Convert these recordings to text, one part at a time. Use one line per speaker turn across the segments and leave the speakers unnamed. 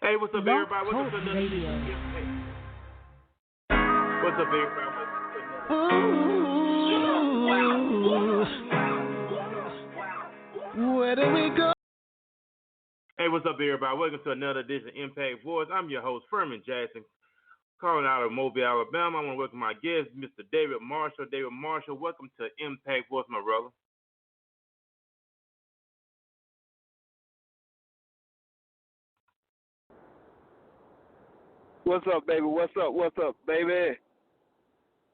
Hey, what's up,
Blog
everybody? Welcome
Talk
to another edition.
Radio.
What's up, everybody?
Where do we go?
Hey, what's up, everybody? Welcome to another edition of Impact Voice. I'm your host, Ferman Jackson, calling out of Mobile, Alabama. I want to welcome my guest, Mr. David Marshall. David Marshall, welcome to Impact Voice, my brother.
What's up, baby? What's up? What's up, baby?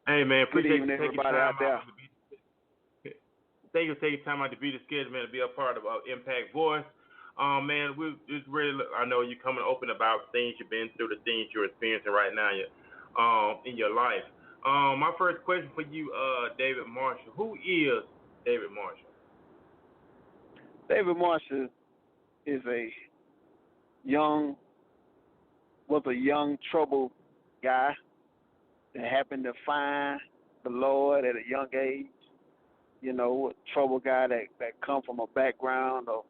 Hey, man, appreciate
Good evening,
you taking
everybody
time
out there.
Thank you for taking time out to be the schedule, man, to be a part of Impact Voice. Man, we just really, I know you're coming open about things you've been through, the things you're experiencing right now in your life. My first question for you, David Marshall. Who is David Marshall?
David Marshall is a young troubled guy that happened to find the Lord at a young age. You know, a troubled guy that come from a background of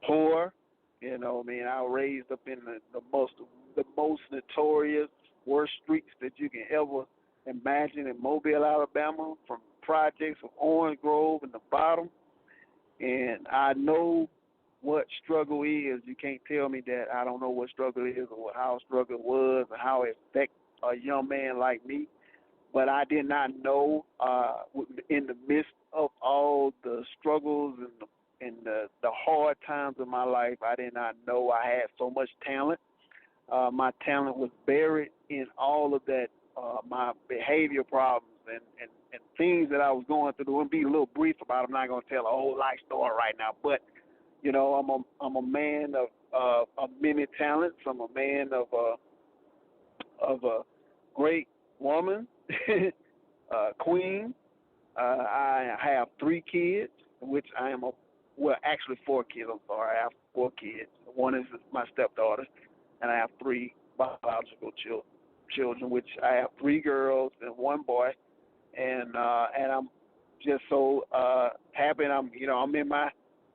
poor. You know, I mean, I was raised up in the most notorious, worst streets that you can ever imagine in Mobile, Alabama, from projects of Orange Grove in the bottom. And I know what struggle is. You can't tell me that I don't know what struggle is or how struggle was or how it affects a young man like me. But I did not know in the midst of all the struggles and the hard times of my life, I did not know I had so much talent. My talent was buried in all of that, my behavior problems and things that I was going through. I'm going to be a little brief about it. I'm not going to tell a whole life story right now. But, you know, I'm a man of many talents. I'm a man of a great woman, queen. I have 3 kids, which I am actually 4 kids. I'm sorry, I have 4 kids. One is my stepdaughter, and I have 3 biological children, which I have 3 girls and 1 boy, and I'm just so happy.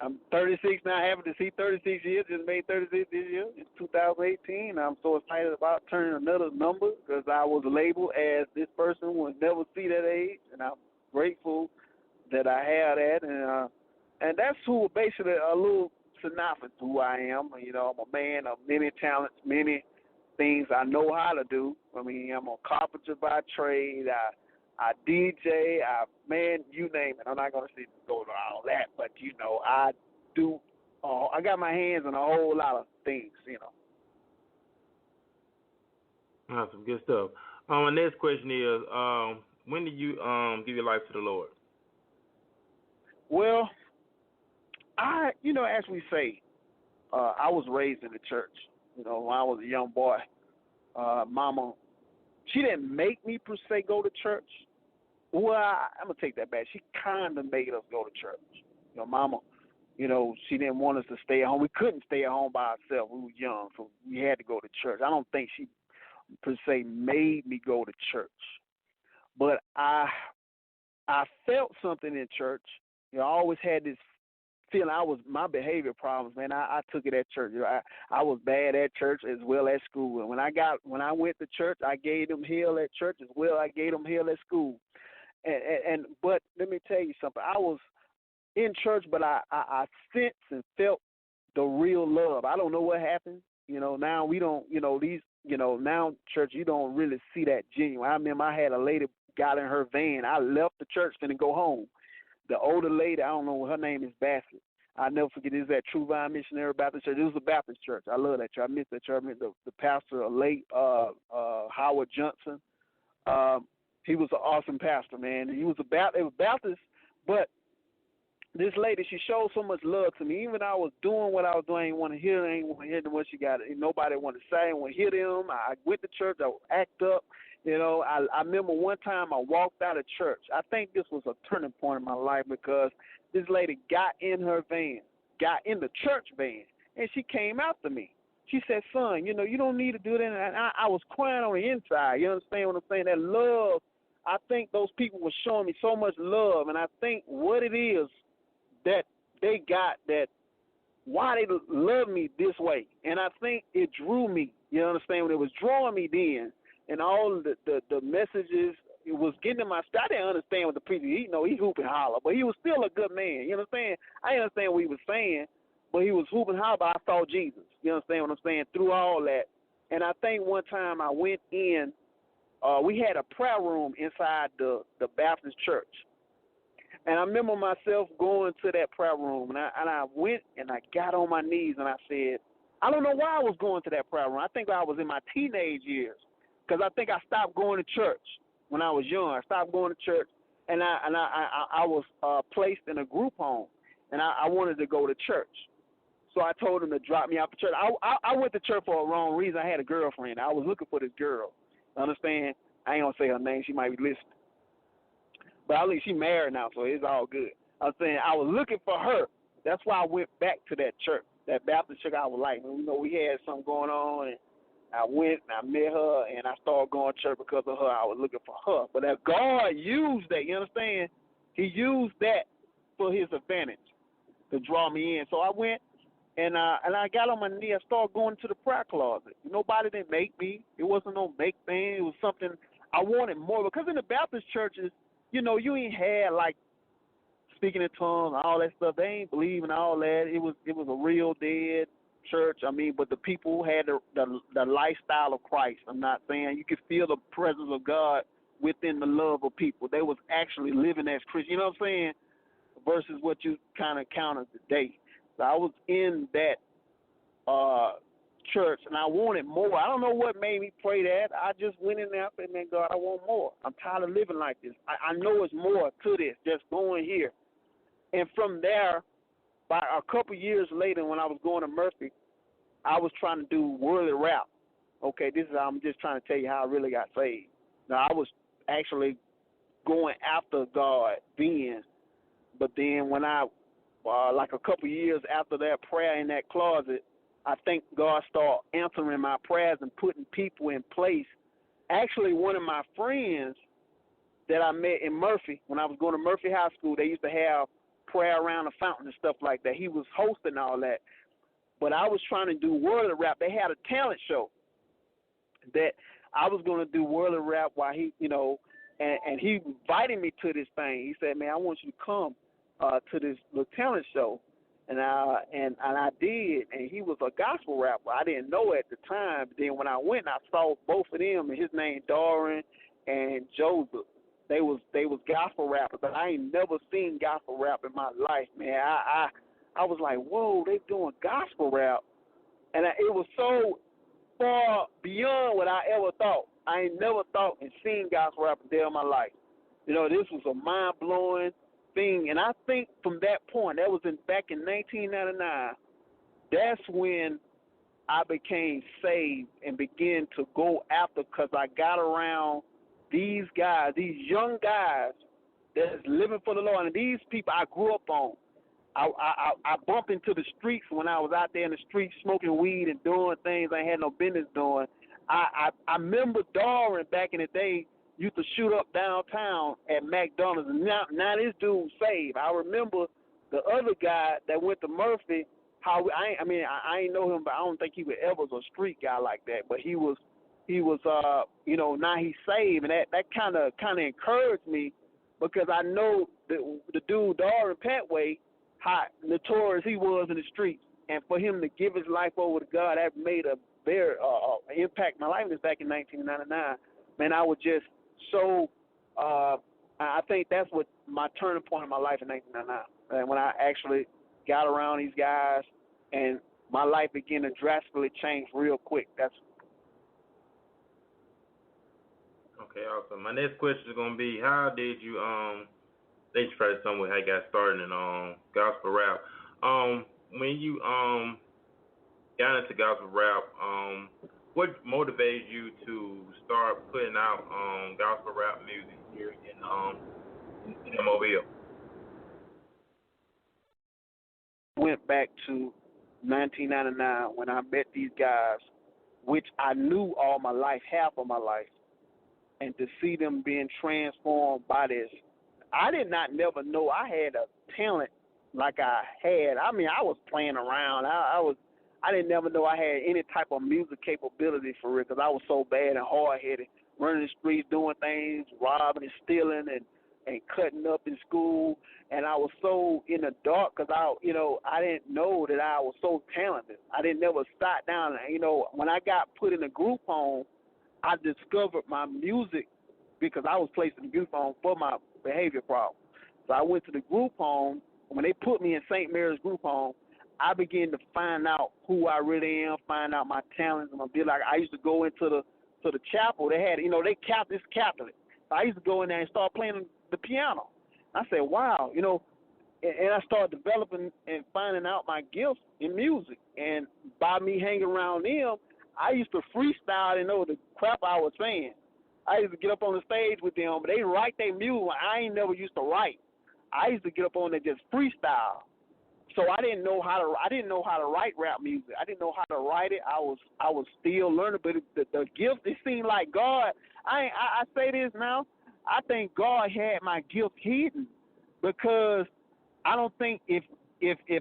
I'm 36 now, happy to see 36 years. Just made 36 this year. It's 2018. I'm so excited about turning another number because I was labeled as this person will never see that age, and I'm grateful that I have that. And that's who basically a little synopsis who I am. You know, I'm a man of many talents, many things I know how to do. I mean, I'm a carpenter by trade. I DJ, man, you name it. I'm not going to go to all that, but, you know, I do. I got my hands in a whole lot of things, you know.
Awesome, good stuff. My next question is, when did you give your life to the Lord?
Well, as we say, I was raised in the church. You know, when I was a young boy, Mama, she didn't make me per se go to church. Well, I'm going to take that back. She kind of made us go to church. You know, Mama, you know, she didn't want us to stay at home. We couldn't stay at home by ourselves. We were young, so we had to go to church. I don't think she, per se, made me go to church. But I felt something in church. You know, I always had this feeling. My behavior problems, man, I took it at church. You know, I was bad at church as well as school. And when I went to church, I gave them hell at church as well. I gave them hell at school. But let me tell you something. I was in church, but I sensed and felt the real love. I don't know what happened. You know, now we don't, now church, you don't really see that genuine. I remember I had a lady got in her van. I left the church and go home. The older lady, I don't know, her name is Bassett. I'll never forget, this is at True Vine Missionary Baptist Church. It was a Baptist church. I love that church. I miss that church. I miss the pastor, late Howard Johnson. He was an awesome pastor, man. He was Baptist, but this lady, she showed so much love to me. Even I was doing what I was doing, I ain't want to hear what she got. Nobody wanted to say, I didn't want to hear them. I went to church, I would act up. You know, I remember one time I walked out of church. I think this was a turning point in my life because this lady got in her van, got in the church van, and she came after me. She said, son, you know, you don't need to do that. And I was crying on the inside. You understand what I'm saying? That love, I think those people were showing me so much love. And I think what it is that they got that why they love me this way. And I think it drew me. You understand? When it was drawing me then, and all the messages, it was getting in my. I didn't understand what the preacher. He hoop and holler, but he was still a good man. You understand? I didn't understand what he was saying, but he was hooping holler. But I saw Jesus. You understand what I'm saying? Through all that, and I think one time I went in. We had a prayer room inside the Baptist church. And I remember myself going to that prayer room, and I went and I got on my knees and I said, I don't know why I was going to that prayer room. I think I was in my teenage years, because I think I stopped going to church when I was young. I stopped going to church, and I was placed in a group home, and I wanted to go to church. So I told him to drop me off to church. I went to church for a wrong reason. I had a girlfriend. I was looking for this girl. Understand? I ain't gonna say her name. She might be listening. But I think she's married now, so it's all good. I'm saying I was looking for her. That's why I went back to that church, that Baptist church I was like. We had something going on, and I went and I met her, and I started going to church because of her. I was looking for her. But that God used that, you understand? He used that for his advantage to draw me in. So I went, and I got on my knee. I started going to the prayer closet. Nobody didn't make me. It wasn't no make thing. It was something I wanted more. Because in the Baptist churches, you ain't had like speaking in tongues and all that stuff. They ain't believing all that. It was a real dead church. I mean, but the people had the lifestyle of Christ. I'm not saying you could feel the presence of God within the love of people. They was actually living as Christians. You know what I'm saying? Versus what you kind of counted today. So I was in that church, and I wanted more. I don't know what made me pray that. I just went in there and said, man, God, I want more. I'm tired of living like this. I know it's more to this, just going here. And from there, by a couple years later, when I was going to Murphy, I was trying to do worldly rap. Okay, I'm just trying to tell you how I really got saved. Now, I was actually going after God then, but then when I, like a couple years after that prayer in that closet, I think God started answering my prayers and putting people in place. Actually, one of my friends that I met in Murphy, when I was going to Murphy High School, they used to have prayer around the fountain and stuff like that. He was hosting all that. But I was trying to do worldly rap. They had a talent show that I was going to do worldly rap while he, and he invited me to this thing. He said, man, I want you to come to this little talent show. And I did, and he was a gospel rapper. I didn't know at the time. But then when I went, I saw both of them, and his name Doran and Joseph. They was gospel rappers, but I ain't never seen gospel rap in my life, man. I was like, whoa, they doing gospel rap, and it was so far beyond what I ever thought. I ain't never thought and seen gospel rap a day in my life. This was a mind blowing thing, and I think from that point, that was back in 1999. That's when I became saved and began to go after, because I got around these guys, these young guys that's living for the Lord, and these people I grew up on. I bumped into the streets when I was out there in the streets smoking weed and doing things I had no business doing. I remember Darwin back in the day used to shoot up downtown at McDonald's, and now this dude saved. I remember the other guy that went to Murphy. How I ain't know him, but I don't think he was a street guy like that. But he was now he's saved, and that kind of encouraged me, because I know the dude Darwin Petway, how notorious he was in the streets, and for him to give his life over to God, that made a very impact my life. This back in 1999. Man, I was just so. I think that's what my turning point in my life in 1999, and when I actually got around these guys, and my life began to drastically change real quick. That's
okay. Awesome. My next question is gonna be, how did you They just try to tell me how you got started in gospel rap. When you got into gospel rap, what motivated you to start putting out gospel rap music here in Mobile?
Went back to 1999 when I met these guys, which I knew all my life, half of my life, and to see them being transformed by this. I did not never know I had a talent like I had. I mean, I was playing around. I didn't never know I had any type of music capability for it because I was so bad and hard headed, running the streets, doing things, robbing and stealing and cutting up in school. And I was so in the dark because I didn't know that I was so talented. I didn't never sat down. When I got put in a group home, I discovered my music because I was placed in the group home for my behavior problem. So I went to the group home. When they put me in St. Mary's group home, I began to find out who I really am, find out my talents. I'm gonna be like I used to go into the chapel. They had it's Catholic. So I used to go in there and start playing the piano. I said, wow, and I started developing and finding out my gifts in music. And by me hanging around them, I used to freestyle and know the crap I was saying. I used to get up on the stage with them, but they write their music. I ain't never used to write. I used to get up on there just freestyle. So I didn't know how to write rap music. I didn't know how to write it. I was still learning, but the gift, it seemed like God. I say this now. I think God had my gift hidden because I don't think if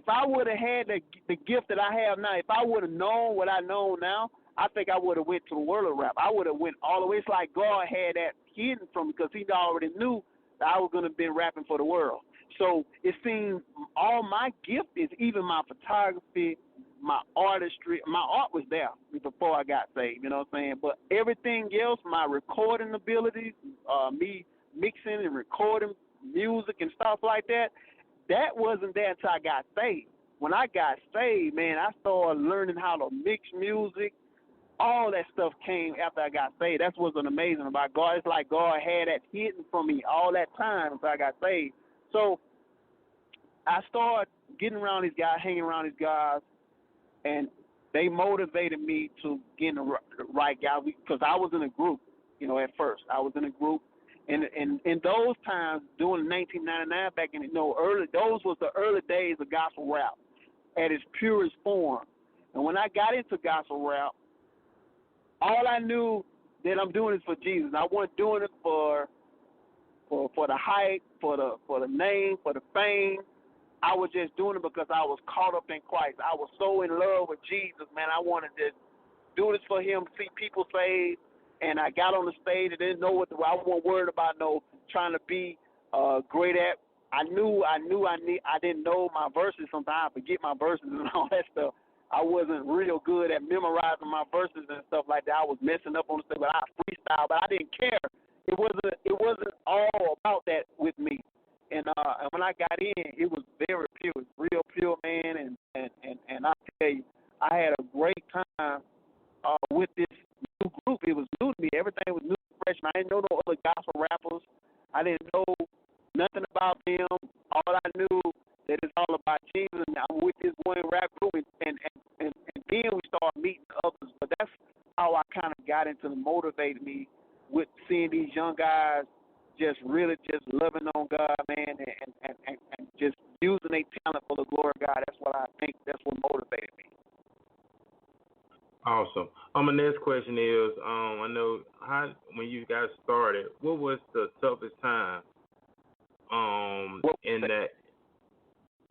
I would have had the gift that I have now, if I would have known what I know now, I think I would have went to the world of rap. I would have went all the way. It's like God had that hidden from me because He already knew that I was going to be rapping for the world. So it seemed all my gift is, even my photography, my artistry, my art was there before I got saved, you know what I'm saying? But everything else, my recording abilities, me mixing and recording music and stuff like that, that wasn't there until I got saved. When I got saved, man, I started learning how to mix music. All that stuff came after I got saved. That's what's amazing about God. It's like God had that hidden from me all that time until I got saved. So I started getting around these guys, hanging around these guys, and they motivated me to get in the right guys because I was in a group, at first. I was in a group. And in those times, during 1999, back in those was the early days of gospel rap at its purest form. And when I got into gospel rap, all I knew that I'm doing is for Jesus. I wasn't doing it for the hype, for the name, for the fame. I was just doing it because I was caught up in Christ. I was so in love with Jesus, man. I wanted to do this for Him, see people saved. And I got on the stage and didn't know what I wasn't worried about trying to be great at. I didn't know my verses. Sometimes I forget my verses and all that stuff. I wasn't real good at memorizing my verses and stuff like that. I was messing up on the stuff, but I freestyle, but I didn't care. It wasn't all about that with me. And when I got in, it was very pure. It was real pure, man. And I tell you, I had a great time with this new group. It was new to me. Everything was new, fresh. I didn't know no other gospel rappers. I didn't know nothing about them. All I knew that it's all about Jesus. And I'm with this one rap group, and then we started meeting others. But that's how I kind of got into the motivated me with seeing these young guys just really just loving on God, man, and just using their talent for the glory of God. That's what I think. That's what motivated me.
Awesome. My next question is, I know when you guys started, what was the toughest time? In that,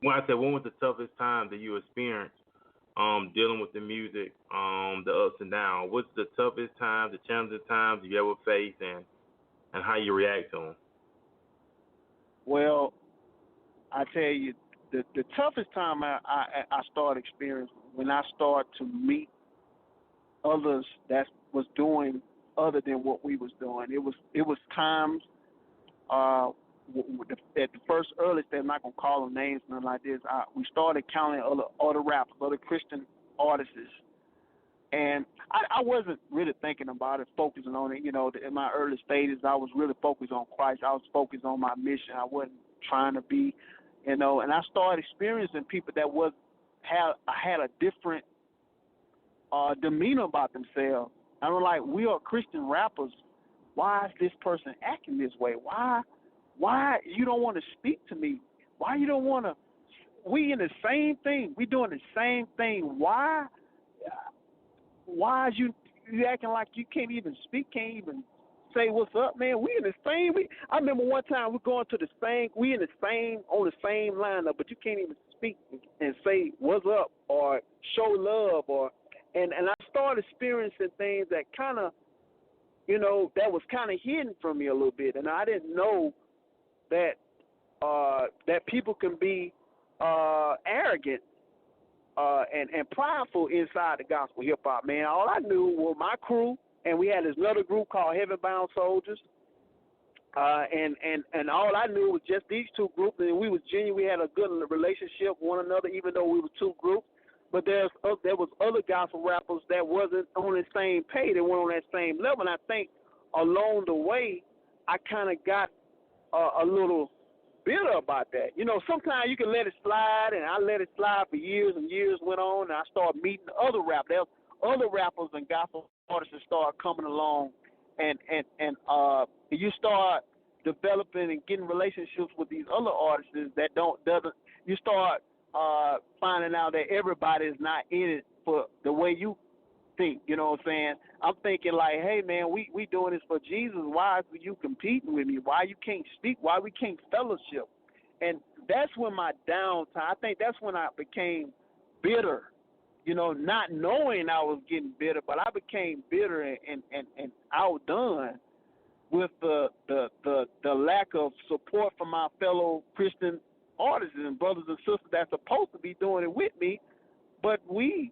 when I said, when was the toughest time that you experienced dealing with the music, the ups and downs? What's the toughest time, the challenging times you ever faced, and how you react to them?
Well, I tell you, the toughest time I started experiencing when I started to meet others that was doing other than what we was doing. It was times at the first early stage. I'm not gonna call them names, nothing like this. We started counting other rappers, other Christian artists, and I wasn't really thinking about it, focusing on it. In my early stages, I was really focused on Christ. I was focused on my mission. I wasn't trying to be, and I started experiencing people that had a different demeanor about themselves. I'm like, we are Christian rappers. Why is this person acting this way? Why you don't want to speak to me? Why you don't want to? We in the same thing. We doing the same thing. Why is you acting like you can't even speak, can't even say what's up, man. We in the same. I remember one time we going to the same. We in the same on the same lineup, but you can't even speak and say what's up or show love and I started experiencing things that kind of, that was kind of hidden from me a little bit, and I didn't know that that people can be arrogant and prideful inside the gospel hip hop, man. All I knew was my crew, and we had this another group called Heaven Bound Soldiers. And all I knew was just these two groups, and we was genuine. We had a good relationship with one another, even though we were two groups. But there was other gospel rappers that wasn't on the same page. They weren't on that same level. And I think along the way, I kind of got a little bitter about that. Sometimes you can let it slide, and I let it slide for years, and years went on, and I started meeting other rappers. There was other rappers and gospel artists that started coming along, and you start developing and getting relationships with these other artists that doesn't. You start finding out that everybody is not in it for the way you think. You know what I'm saying? I'm thinking like, hey man, we doing this for Jesus. Why are you competing with me? Why you can't speak? Why we can't fellowship? And that's when my downtime. I think that's when I became bitter. Not knowing I was getting bitter, but I became bitter and outdone with the lack of support from my fellow Christian artists and brothers and sisters that's supposed to be doing it with me, but we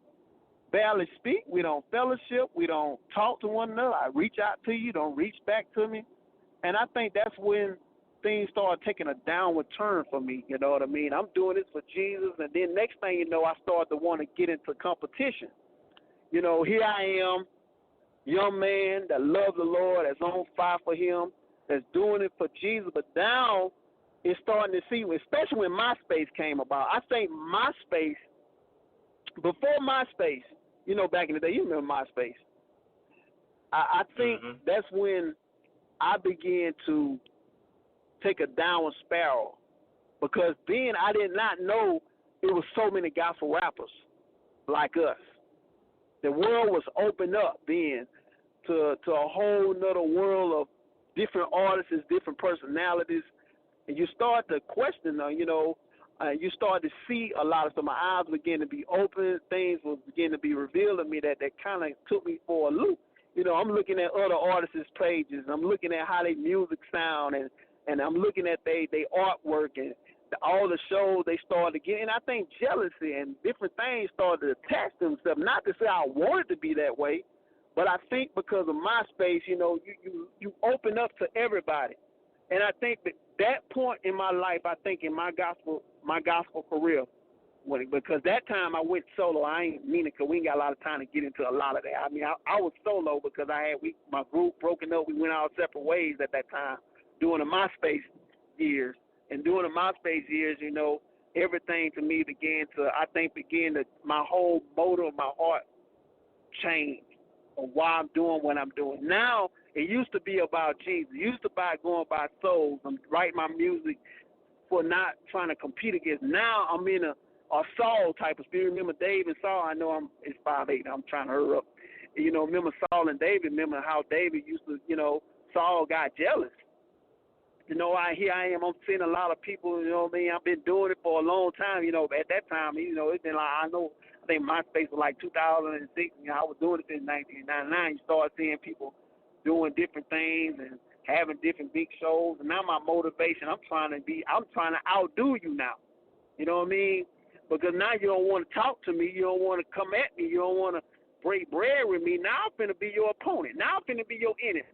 barely speak. We don't fellowship. We don't talk to one another. I reach out to you, don't reach back to me, and I think that's when things started taking a downward turn for me. You know what I mean? I'm doing this for Jesus, and then next thing you know, I started to want to get into competition. Here I am, young man that loves the Lord, that's on fire for Him, that's doing it for Jesus. But now it's starting to see, especially when MySpace came about. I think MySpace, before MySpace, back in the day, you remember MySpace. I think that's when I began to take a downward spiral, because then I did not know it was so many gospel rappers like us. The world was opened up then to a whole nother world of different artists, different personalities, and you start to question, you start to see a lot of stuff. My eyes began to be open. Things were beginning to be revealed to me that kind of took me for a loop. I'm looking at other artists' pages. I'm looking at how their music sound, and I'm looking at they artwork and all the shows they started to get. And I think jealousy and different things started to attach themselves. Not to say I wanted to be that way, but I think because of MySpace, you open up to everybody. And I think that point in my life, I think in my gospel career, because that time I went solo. I ain't meaning because we ain't got a lot of time to get into a lot of that. I mean, I was solo because my group broken up. We went our separate ways at that time during the MySpace years. And during the MySpace years, everything to me my whole motive of my heart changed of why I'm doing what I'm doing. Now, it used to be about Jesus. It used to be going by souls and write my music for not trying to compete against. Now I'm in a Saul type of spirit. Remember David and Saul? I know it's 5'8". I'm trying to hurry up. Remember Saul and David. Remember how David used to, Saul got jealous. Here I am. I'm seeing a lot of people, I've been doing it for a long time. At that time, it's been like, I think MySpace was like 2006. I was doing it since 1999. You start seeing people doing different things and having different big shows. And now my motivation, I'm trying to outdo you now. You know what I mean? Because now you don't want to talk to me. You don't want to come at me. You don't want to break bread with me. Now I'm finna be your opponent. Now I'm finna be your enemy.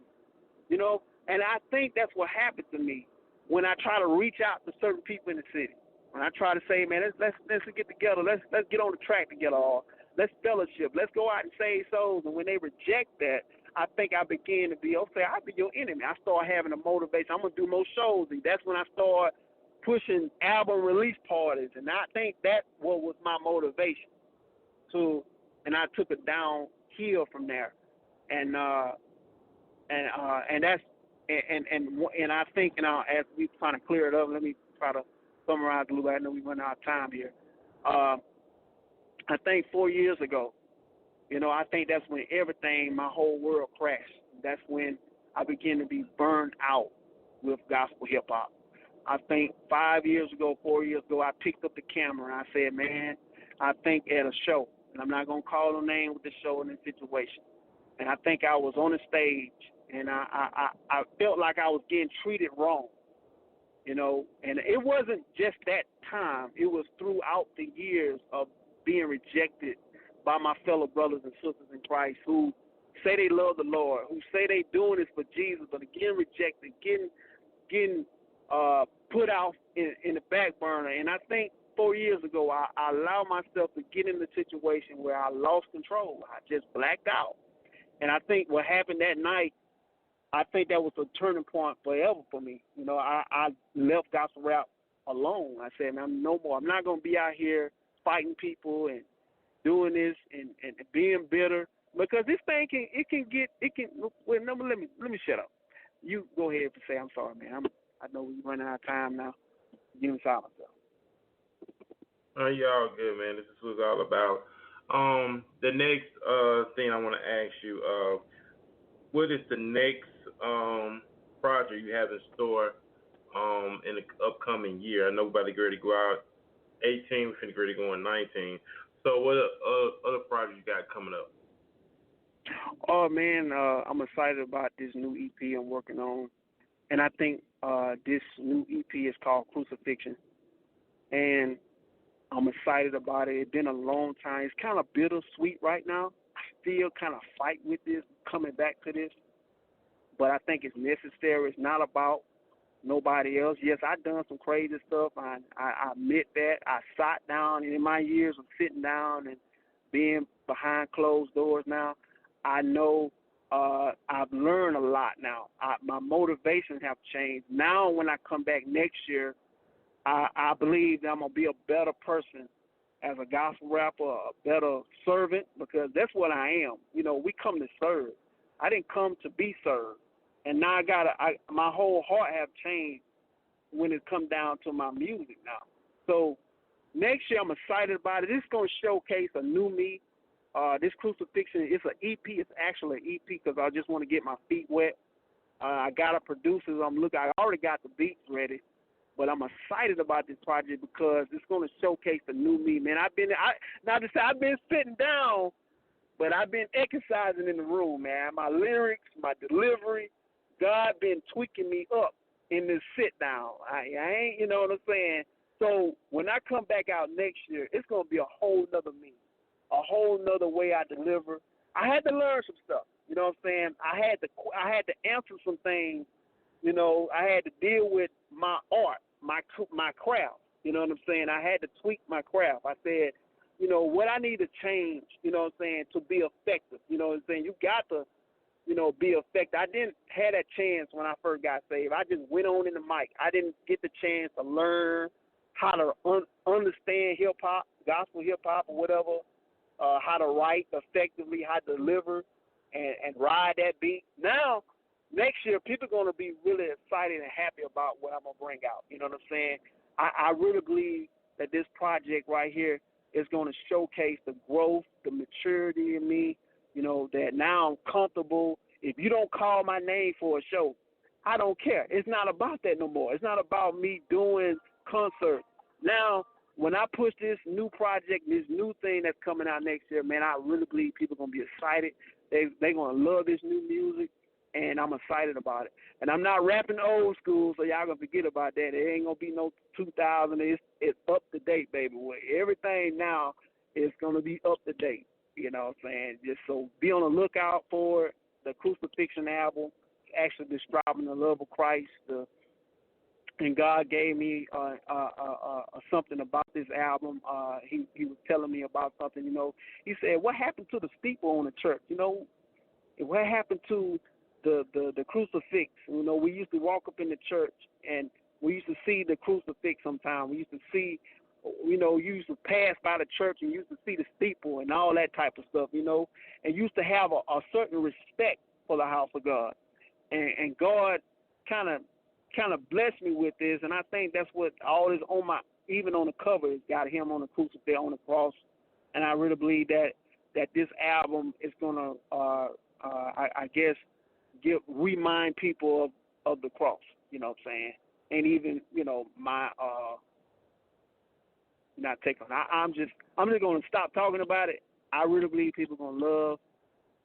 And I think that's what happened to me when I try to reach out to certain people in the city. When I try to say, man, let's get together. Let's get on the track together. Or let's fellowship. Let's go out and save souls. And when they reject that, I think I began to be, okay, I'll be your enemy. I start having a motivation. I'm going to do more shows. And that's when I start pushing album release parties. And I think that was my motivation. And I took it downhill from there. And that's, and I think, as we trying to clear it up, let me try to summarize a little bit. I know we run out of time here. I think 4 years ago, I think that's when my whole world crashed. That's when I began to be burned out with gospel hip hop. I think 5 years ago, 4 years ago, I picked up the camera and I said, man, I think at a show, and I'm not gonna call no name with the show in this situation. And I think I was on the stage, and I felt like I was getting treated wrong, and it wasn't just that time. It was throughout the years of being rejected by my fellow brothers and sisters in Christ who say they love the Lord, who say they doing this for Jesus, but again rejected, getting put out in the back burner. And I think 4 years ago, I allowed myself to get in the situation where I lost control. I just blacked out. And I think what happened that night, I think that was a turning point forever for me. I left gospel rap alone. I said, I'm no more. I'm not going to be out here fighting people and doing this and being bitter, because this thing well, no, let me shut up. You go ahead and say, I'm sorry, man. I know we're running out of time now. Give me silence,
Oh, you all good, man. This is what it's all about. The next thing I want to ask you, what is the next project you have in store in the upcoming year? I know we're about to get ready to go out 18, we're finna get ready to go on 19. So what other projects you got coming up?
Oh, man, I'm excited about this new EP I'm working on. And I think this new EP is called Crucifixion. And I'm excited about it. It's been a long time. It's kind of bittersweet right now. I still kind of fight with this, coming back to this. But I think it's necessary. It's not about nobody else. Yes, I've done some crazy stuff. I admit that. I sat down, and in my years of sitting down and being behind closed doors now, I know I've learned a lot now. My motivations have changed. Now when I come back next year, I believe that I'm going to be a better person as a gospel rapper, a better servant, because that's what I am. We come to serve. I didn't come to be served. And now my whole heart have changed when it come down to my music now. So next year I'm excited about it. This is going to showcase a new me. This Crucifixion, it's an EP. It's actually an EP because I just want to get my feet wet. I got a producer. I already got the beats ready. But I'm excited about this project because it's going to showcase the new me, man. I've been sitting down, but I've been exercising in the room, man. My lyrics, my delivery, God been tweaking me up in this sit down. I ain't, you know what I'm saying? So when I come back out next year, it's going to be a whole nother me, a whole nother way I deliver. I had to learn some stuff, you know what I'm saying? I had to answer some things. I had to deal with my art, my craft. You know what I'm saying? I had to tweak my craft. I said, what I need to change, you know what I'm saying, to be effective. You know what I'm saying? You got to, be effective. I didn't have that chance when I first got saved. I just went on in the mic. I didn't get the chance to learn how to understand hip-hop, gospel hip-hop or whatever, how to write effectively, how to deliver and ride that beat. Now, next year, people are going to be really excited and happy about what I'm going to bring out. You know what I'm saying? I really believe that this project right here is going to showcase the growth, the maturity in me, that now I'm comfortable. If you don't call my name for a show, I don't care. It's not about that no more. It's not about me doing concerts. Now, when I push this new project, this new thing that's coming out next year, man, I really believe people are going to be excited. They're going to love this new music. And I'm excited about it. And I'm not rapping old school, so y'all going to forget about that. It ain't going to be no 2000. It's up to date, baby. Everything now is going to be up to date. You know what I'm saying? Just so be on the lookout for it. The Crucifixion album, actually describing the love of Christ. And God gave me something about this album. He was telling me about something, He said, what happened to the steeple on the church? What happened to the crucifix? We used to walk up in the church and we used to see the crucifix sometime. We used to see, you used to pass by the church and you used to see the steeple and all that type of stuff, and used to have a certain respect for the house of God. And God kind of blessed me with this, and I think that's what all is on even on the cover, it's got him on the crucifix, on the cross. And I really believe that this album is going to, I guess, remind people of the cross. You know what I'm saying? And even my not taking. I'm just gonna stop talking about it. I really believe people are gonna love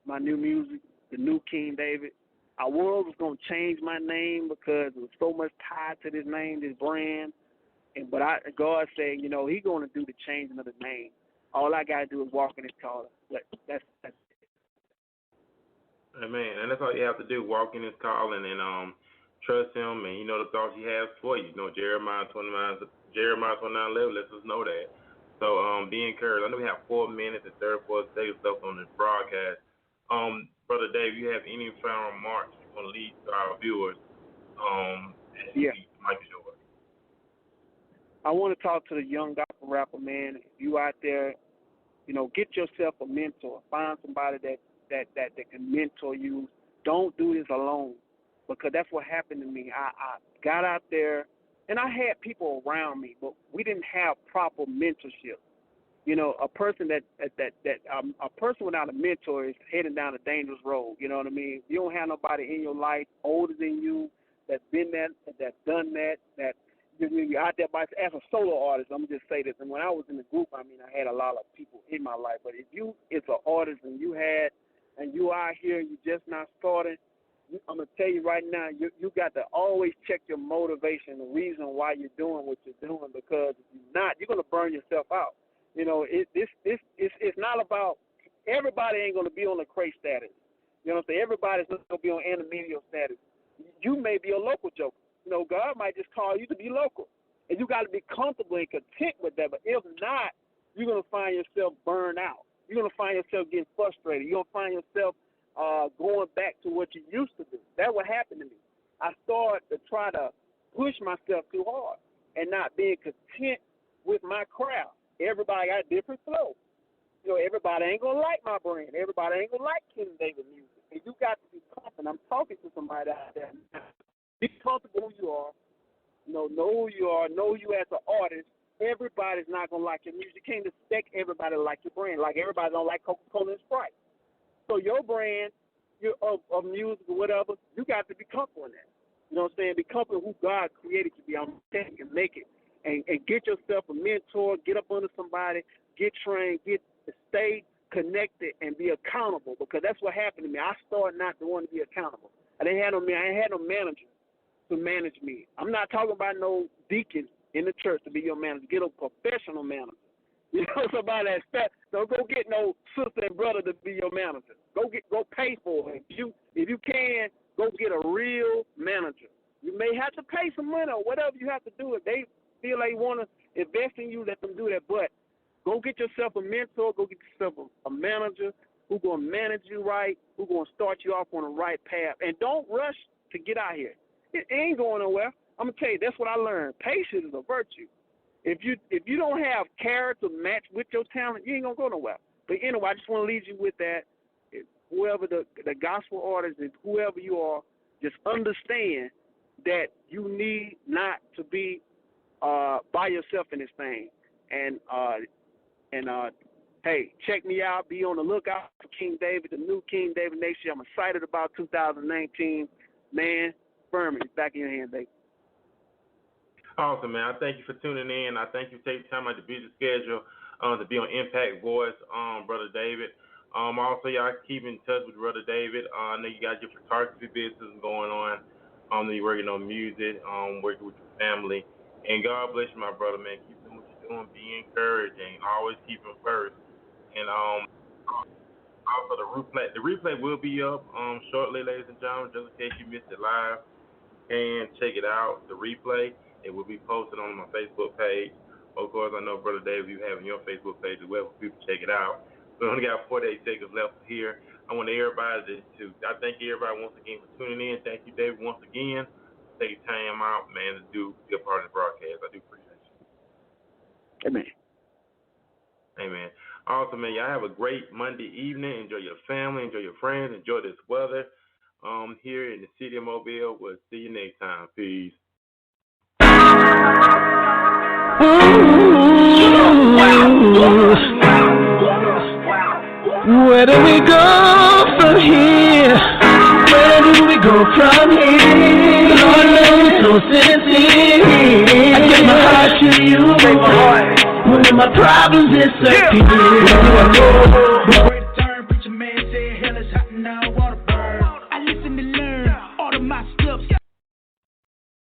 my new music, the new King David. Our world was gonna change my name because it was so much tied to this name, this brand. But God said, He's gonna do the changing of the name. All I gotta do is walk in His calling. That's
Amen. And that's all you have to do, walk in His calling and trust Him, and the thoughts He has for you. Jeremiah 29:11 lets us know that. So be encouraged. I know we have 4 minutes and 34 seconds left on this broadcast. Brother Dave, you have any final remarks you want to lead to our viewers?
Yeah.
Mike is yours.
I want to talk to the young gospel rapper, man. If you out there, get yourself a mentor. Find somebody that can mentor you. Don't do this alone, because that's what happened to me. I got out there, and I had people around me, but we didn't have proper mentorship. A person a person without a mentor is heading down a dangerous road. You know what I mean? You don't have nobody in your life older than you that's been there, that's done that. You're out there as a solo artist. I'm gonna just say this. And when I was in the group, I had a lot of people in my life. But if it's an artist and you out here, you just not starting, I'm gonna tell you right now, you got to always check your motivation, the reason why you're doing what you're doing. Because if you're not, you're gonna burn yourself out. It's not about, everybody ain't gonna be on the crate status. You know what I'm saying? Everybody's not gonna be on intermediate status. You may be a local joker. God might just call you to be local. And you got to be comfortable and content with that. But if not, you're going to find yourself burned out. You're going to find yourself getting frustrated. You're going to find yourself going back to what you used to do. That's what happened to me. I started to try to push myself too hard and not being content with my craft. Everybody got different flow. Everybody ain't going to like my brand. Everybody ain't going to like King David music. And you got to be confident. I'm talking to somebody out there now. Be comfortable who you are. Know who you are. Know you as an artist. Everybody's not going to like your music. You can't expect everybody to like your brand. Like everybody don't like Coca-Cola and Sprite. So your brand of music or whatever, you got to be comfortable in that. You know what I'm saying? Be comfortable who God created you to be. I'm saying, and make it. And get yourself a mentor. Get up under somebody. Get trained. Stay connected and be accountable, because that's what happened to me. I started not to want to be accountable. I had no manager to manage me. I'm not talking about no deacon in the church to be your manager. Get a professional manager. Somebody that's don't go get no sister and brother to be your manager. Go pay for it. If you can, go get a real manager. You may have to pay some money or whatever you have to do. If they feel they want to invest in you, let them do that. But go get yourself a mentor. Go get yourself a manager who's going to manage you right, who's going to start you off on the right path. And don't rush to get out here. It ain't going nowhere. I'm going to tell you, that's what I learned. Patience is a virtue. If you don't have character match with your talent, you ain't going to go nowhere. But anyway, I just want to leave you with that. Whoever the gospel artist is, whoever you are, just understand that you need not to be by yourself in this thing. And hey, check me out. Be on the lookout for King David, the new King David next year. I'm excited about 2019. Man, Ferman, it's back in your hands, baby.
Awesome, man. I thank you for tuning in. I thank you for taking time out of the busy schedule to be on Impact Voice, Brother David. Also, y'all keep in touch with Brother David. I know you got your photography business going on. I know you're working on music, working with your family. And God bless you, my brother, man. Keep doing what you're doing. Be encouraged and always keep him first. And also the replay will be up shortly, ladies and gentlemen, just in case you missed it live. And check it out, the replay. It will be posted on my Facebook page. Of course, I know, Brother Dave, you have your Facebook page as well for people to check it out. We only got 48 seconds left here. I want everybody I thank everybody once again for tuning in. Thank you, David, once again. Take time out, man, to be a part of the broadcast. I do appreciate you.
Amen.
Amen. Also, man, y'all have a great Monday evening. Enjoy your family. Enjoy your friends. Enjoy this weather here in the city of Mobile. We'll see you next time. Peace.
Where do we go from here? Where do we go from here? Lord knows, no sincere. I give my heart to you. When my problems disappear. Where do I go? Where to turn? Preacher man said hell is hot and I wanna